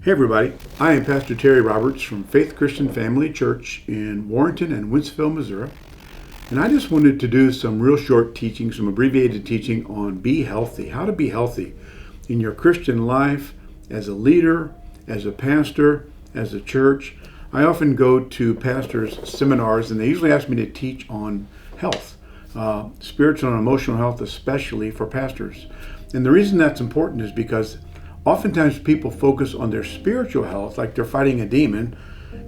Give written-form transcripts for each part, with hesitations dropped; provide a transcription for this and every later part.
Hey everybody, I am Pastor Terry Roberts from Faith Christian Family Church in Warrenton and Wentzville, Missouri. And I just wanted to do some real short teaching, some abbreviated teaching on be healthy, how to be healthy in your Christian life as a leader, as a pastor, as a church. I often go to pastors' seminars and they usually ask me to teach on health, spiritual and emotional health, especially for pastors. And the reason that's important is because oftentimes people focus on their spiritual health like they're fighting a demon.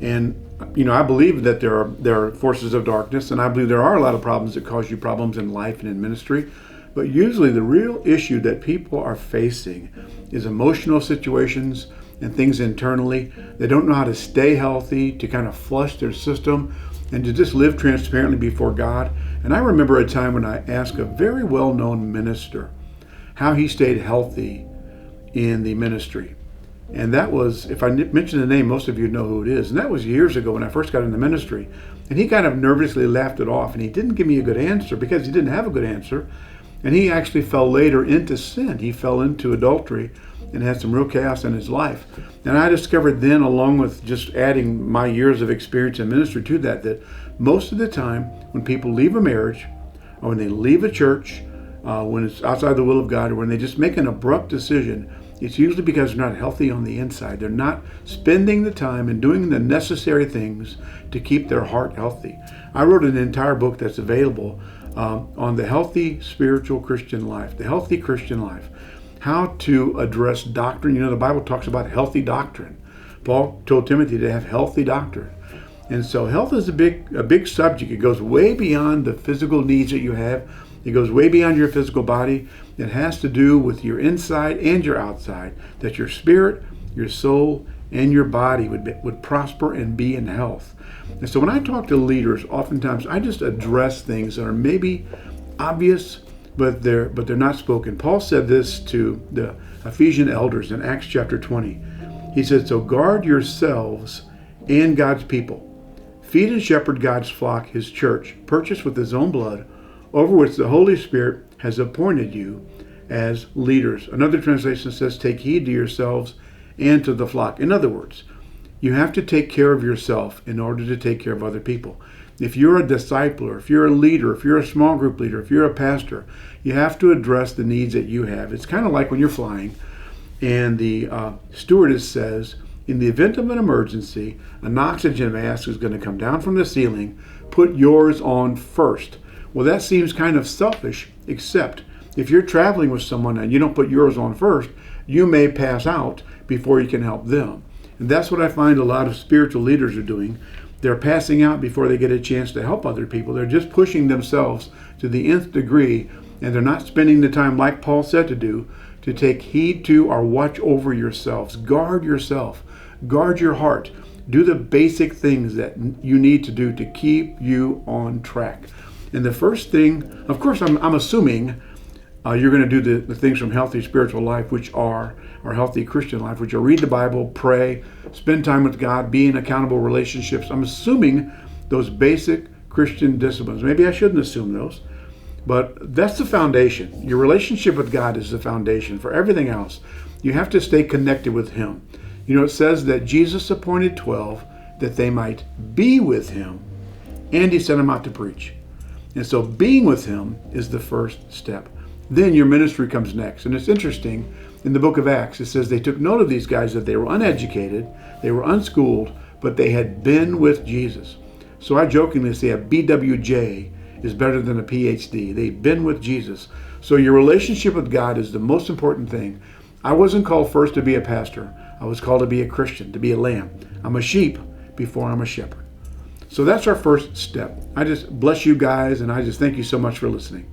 And, I believe that there are forces of darkness, and I believe there are a lot of problems that cause you problems in life and in ministry. But usually the real issue that people are facing is emotional situations and things internally. They don't know how to stay healthy, to kind of flush their system, and to just live transparently before God. And I remember a time when I asked a very well-known minister how he stayed healthy in the ministry. And that was, if I mention the name, most of you know who it is. And that was years ago when I first got in the ministry. And he kind of nervously laughed it off. And he didn't give me a good answer because he didn't have a good answer. And he actually fell later into sin. He fell into adultery and had some real chaos in his life. And I discovered then, along with just adding my years of experience in ministry to that most of the time when people leave a marriage or when they leave a church, when it's outside the will of God, or when they just make an abrupt decision, it's usually because they're not healthy on the inside. They're not spending the time and doing the necessary things to keep their heart healthy. I wrote an entire book that's available on the healthy spiritual Christian life, the healthy Christian life, how to address doctrine. The Bible talks about healthy doctrine. Paul told Timothy to have healthy doctrine. And so health is a big subject. It goes way beyond the physical needs that you have. It goes way beyond your physical body. It has to do with your inside and your outside, that your spirit, your soul, and your body would prosper and be in health. And so when I talk to leaders, oftentimes I just address things that are maybe obvious, but they're not spoken. Paul said this to the Ephesian elders in Acts chapter 20. He said, "So guard yourselves and God's people. Feed and shepherd God's flock, his church, purchased with his own blood, over which the Holy Spirit has appointed you as leaders." Another translation says, "Take heed to yourselves and to the flock." In other words, you have to take care of yourself in order to take care of other people. If you're a discipler, if you're a leader, if you're a small group leader, if you're a pastor, you have to address the needs that you have. It's kind of like when you're flying and the stewardess says, in the event of an emergency, an oxygen mask is going to come down from the ceiling, put yours on first. Well, that seems kind of selfish, except if you're traveling with someone and you don't put yours on first, you may pass out before you can help them. And that's what I find a lot of spiritual leaders are doing. They're passing out before they get a chance to help other people. They're just pushing themselves to the nth degree, and they're not spending the time, like Paul said to do, to take heed to or watch over yourselves. Guard yourself. Guard your heart. Do the basic things that you need to do to keep you on track. And the first thing, of course, I'm assuming you're going to do the things from healthy spiritual life, which are our healthy Christian life, which are read the Bible, pray, spend time with God, be in accountable relationships. I'm assuming those basic Christian disciplines. Maybe I shouldn't assume those, but that's the foundation. Your relationship with God is the foundation for everything else. You have to stay connected with Him. It says that Jesus appointed 12 that they might be with Him, and He sent them out to preach. And so being with Him is the first step. Then your ministry comes next. And it's interesting, in the book of Acts, it says they took note of these guys that they were uneducated, they were unschooled, but they had been with Jesus. So I jokingly say a BWJ is better than a PhD. They've been with Jesus. So your relationship with God is the most important thing. I wasn't called first to be a pastor. I was called to be a Christian, to be a lamb. I'm a sheep before I'm a shepherd. So that's our first step. I just bless you guys, and I just thank you so much for listening.